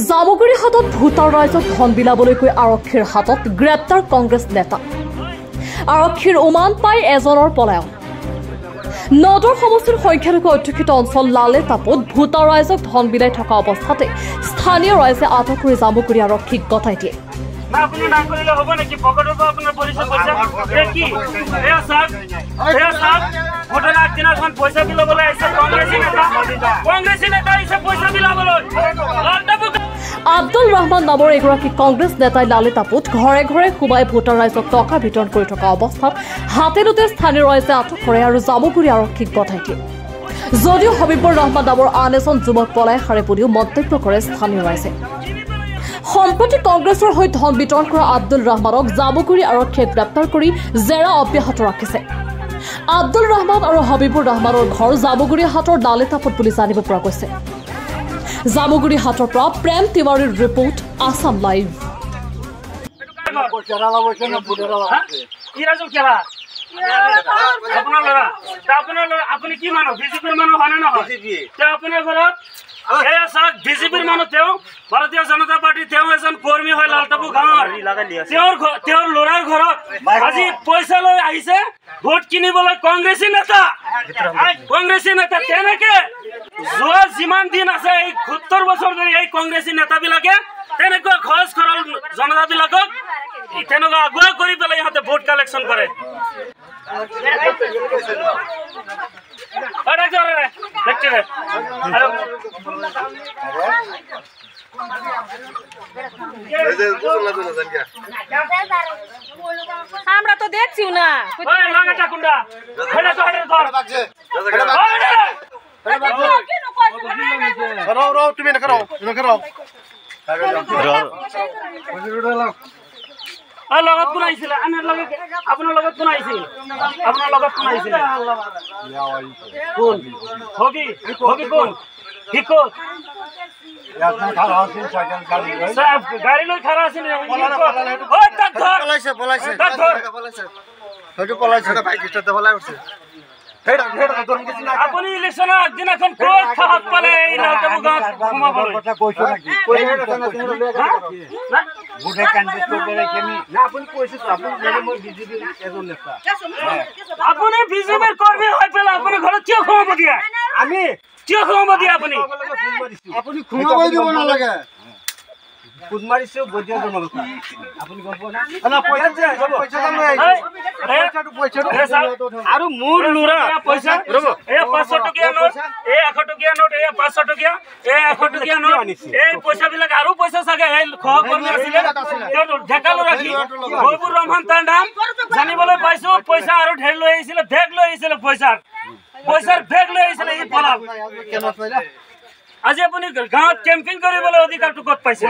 জামুগুৰি হাতত ভোটাৰ ৰাইজক ধন বিলাবলৈকৈ আৰক্ষীৰ হাতত গ্ৰেপ্তাৰ কংগ্ৰেছ নেতা আৰক্ষীৰ উমান পাই এজনৰ পলায়ন নদৰ সমষ্টিৰ সংখ্যালঘু অধ্যুষিত অঞ্চল লালে তাপত ভোটাৰ ৰাইজক ধন বিলাই থকা অৱস্থাতে স্থানীয় ৰাইজে আটক কৰি জামুগুৰি আৰক্ষীক গতাই দিয়ে আব্দুল ৰহমান নামৰ এগৰাকী কংগ্ৰেছ নেতাই লালে তাপুত ঘৰে ঘৰে সোমাই ভোটাৰ ৰাইজক টকা বিতৰণ কৰি থকা অৱস্থাত হাতেলোতে স্থানীয় ৰাইজে আটক কৰে আৰু জামুগুৰি আৰক্ষীক গতাই দিয়ে যদিও হবিবুৰ ৰহমান নামৰ আন এজন যুৱক পলাই সাৰে বুলিও মন্তব্য কৰে স্থানীয় ৰাইজে সম্প্ৰতি কংগ্ৰেছৰ হৈ ধন বিতৰণ কৰা আব্দুল ৰহমানক জামুগুৰি আৰক্ষীয়ে গ্ৰেপ্তাৰ কৰি জেৰা অব্যাহত ৰাখিছে আব্দুল ৰহমান আৰু হবিবুৰ ৰহমানৰ ঘৰ জামুগুৰি হাটৰ লালে তাপুত বুলি জানিব পৰা গৈছে জামুগুৰি হাটৰ পৰা প্ৰেম তিৱাৰীৰ ৰিপৰ্ট আসাম লাইভ আপুনি কি মানুহ বিজেপিৰ মানুহ হয় নে নহয় আপোনাৰ ঘৰত বিজেপিৰ মানুহ তেওঁ ভাৰতীয় জনতা পাৰ্টি তেওঁ এজন কৰ্মী হয় লালটাপু গাঁৱৰ তেওঁৰ ল'ৰাৰ ঘৰত আজি পইচা লৈ আহিছে ভোট কিনিবলৈ কংগ্ৰেছী নেতা তেনেকে যোৱা যিমান দিন আছে এই ৭০ বছৰ ধৰি এই কংগ্ৰেছী নেতাবিলাকে তেনেকুৱা খৰচ কৰল জনতাবিলাকক তেনেকুৱা আগুৱা কৰি পেলাই ইহঁতে ভোট কালেকশ্যন কৰে আমৰা তো দেখছি না তুমি লগত কোন আহিছিলে আপোনাৰ লগত কোন আহিছিল কোন হগি কোন হিকত গাড়ী লৈ খাৰা আছিল আপুনি ইলেকশ্যনৰ আগদিনাখন ক'ত সাহস পালে এই লালটাপু গাঁৱত সোমাবলৈ আপুনি বিজেপিৰ কৰ্মী হৈ পেলাই আপুনি ঘৰত কিয় সোমাব দিয়ে আমি কিয় সোমাব দিয়ে আপুনি সোমাবই দিব নালাগে খুদ মাৰিছে বদিয়া জনক আপুনি গম পোৱা আৰু মোৰ ল'ৰা পইচা এই 500 টকীয়া নোট এই 100 টকীয়া নোট এই 500 টকীয়া এই 100 টকীয়া নোট এই পইচাবিলাক আৰু পইচা চাগে এই সহকৰ্মী আছিলে ঢেকালো ৰাখি হবিবুৰ ৰহমান তাৰ নাম জানিবলৈ পাইছো পইচা আৰু ঢেৰ লৈ আহিছিলে বেগ লৈ আহিছিলে পইচাৰ বেগ লৈ আহিছিলে এই পলাল আজি আপুনি গাঁৱত কেম্পিং কৰিবলৈ অধিকাৰটো ক'ত পাইছে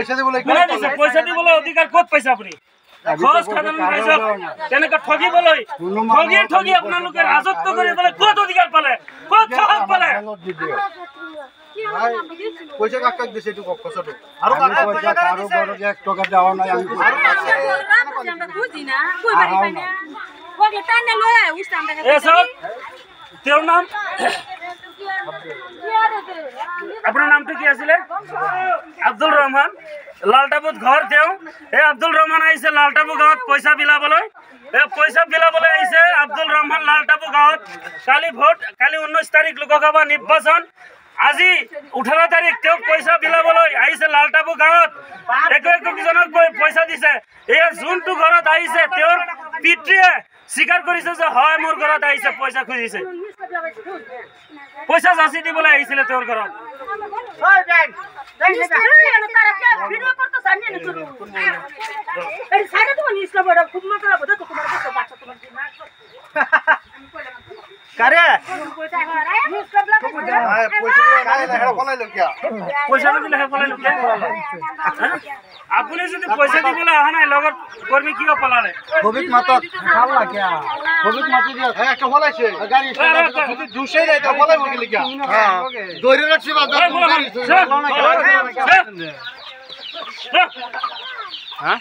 পইচা দিবলৈ অধিকাৰ ক'ত পাইছে আপুনি খৰচ খাদান পাইছে তেনেকৈ ঠগিবলৈ ঠগি আপোনালোকে ৰাজত্ব কৰিবলৈ ক'ত অধিকাৰ পালে ক'ত সাহস পালে পইচা কাক দিছে এইটো কষ্টটো আৰু কাৰো ঘৰত 1 টকা দেওয়া নাই আমি আমরা বুঝি না কই বাড়ি পাইনা ওকে টাইনে লয় উস্তাম দেখা তেওঁৰ নাম আপোনাৰ নামটো কি আছিলে আব্দুল ৰহমান লালটাপুত ঘৰ তেওঁ এই আব্দুল ৰহমান আহিছে লালটাপু গাঁৱত পইচা বিলাবলৈ আহিছে আব্দুল ৰহমান লালটাপু গাঁৱত কালি 19 তাৰিখ লোকসভা নিৰ্বাচন আজি 18 তাৰিখ তেওঁ পইচা বিলাবলৈ আহিছে লালটাপু গাঁৱত একজনক পইচা দিছে এই যোনটো ঘৰত আহিছে তেওঁৰ পিতৃয়ে স্বীকাৰ কৰিছে যে হয় মোৰ ঘৰত আহিছে পইচা খুজিছে পইচা যাচি দিবলৈ আহিছিলে তেওঁৰ ঘৰত কাৰে আপুনি যদি পইচা দিবলৈ অহা নাই লগত কৰ্মী কিয় পলালে কোভিড মাতত খালা কিয়া কোভিড মাতি দিয়া একটা ফলাইছে গাড়ি যদি দুসে যায় তো ফলাই বলি কিয়া হ্যাঁ দৈরে রাখছি বাজার গাড়ি হ্যাঁ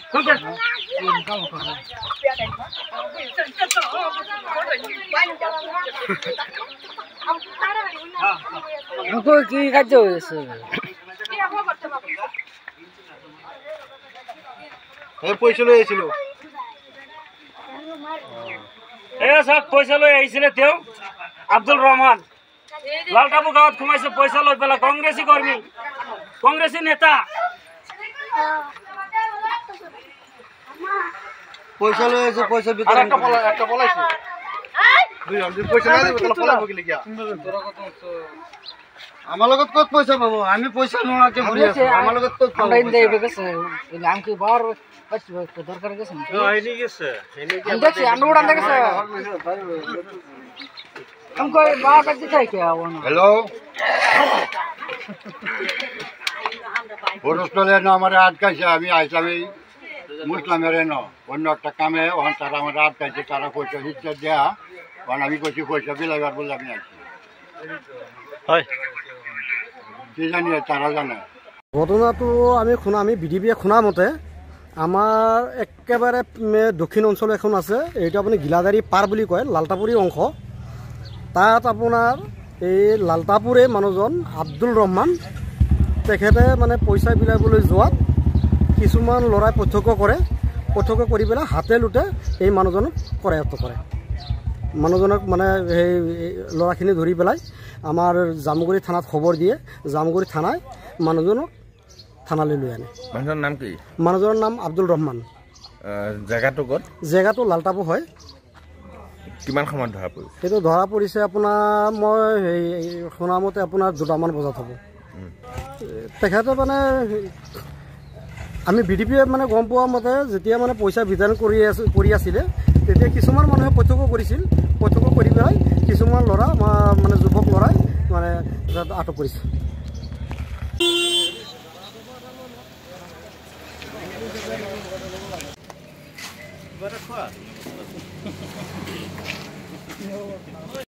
কি কাজ হয়েছে এই পইচা লৈ আহিছিলো এয়া চাওক পইচা লৈ আহিছিলে তেওঁ আব্দুল ৰহমান লালটাপু গাঁৱত সোমাইছে পইচা লৈ পেলাই কংগ্ৰেছী কৰ্মী কংগ্ৰেছী নেতা পইচা লৈ আহিছে পইচা ভিতৰত একটা পলাইছে পইচা নাই দিব পলাব কি লিখা আমার লগত কত পয়সা পাবো আমি পয়সা নোয়াকে ঘুরে আছি আমার লগত কত পাবো আমরা ইন্দে গেছে আমকে বার দরকার গেছে আইনি গেছে আমি দেখছি আমরা উড়ান গেছে हमको बाहर कर दिखाई क्या वो हेलो পরস্পরে না আমারে আটকাইছে আমি আইসামি মুসলিমের না অন্য একটা কামে ওখান তারা আমারে আটকাইছে তারা পয়সা দিচ্ছে দেয়া কারণ আমি কইছি পয়সা বিলাইবার বলে আমি আইছি হয় কি জানি তারা জানে ঘটনাটো আমি বিডিপিয়ে শুনা মতে আমাৰ একেবাৰে দক্ষিণ অঞ্চল এখন আছে এইটো আপুনি গিলাদাৰী পাৰ বুলি কয় লালটাপুৰী অংশ তাত আপোনাৰ এই লালটাপুৰে মানুহজন আব্দুল ৰহমান তেখেতে মানে পইচা বিলাবলৈ যোৱাত কিছুমান ল'ৰাই প্ৰত্যক্ষ কৰি পেলাই হাতে লুটে এই মানুহজনক কৰায়ত্ব কৰে মানুহজনক মানে সেই ল'ৰাখিনি ধৰি পেলাই আমাৰ জামুগুৰি থানাত খবৰ দিয়ে জামুগুৰি থানায় মানুহজনক থানালৈ লৈ আনে মানুহজনৰ নাম কি মানুহজনৰ নাম আব্দুল ৰহমান জায়গাটো ক'ত জায়গাটো লালটাপু হয় কিমান সময়ত ধৰা পৰিছে সেইটো ধৰা পৰিছে আপোনাৰ মই শুনামতে আপোনাৰ 2টামান বজাত হ'ব তেখেতে মানে আমি বিডিপিয়ে মানে গম পোৱা মতে যেতিয়া মানে পইচা বিতৰণ কৰি আছিলে তেতিয়া কিছুমান মানুহে প্ৰত্যক্ষ কৰি পেলাই কিছুমান ল'ৰা মানে যুৱক ল'ৰাই মানে আটক কৰিছে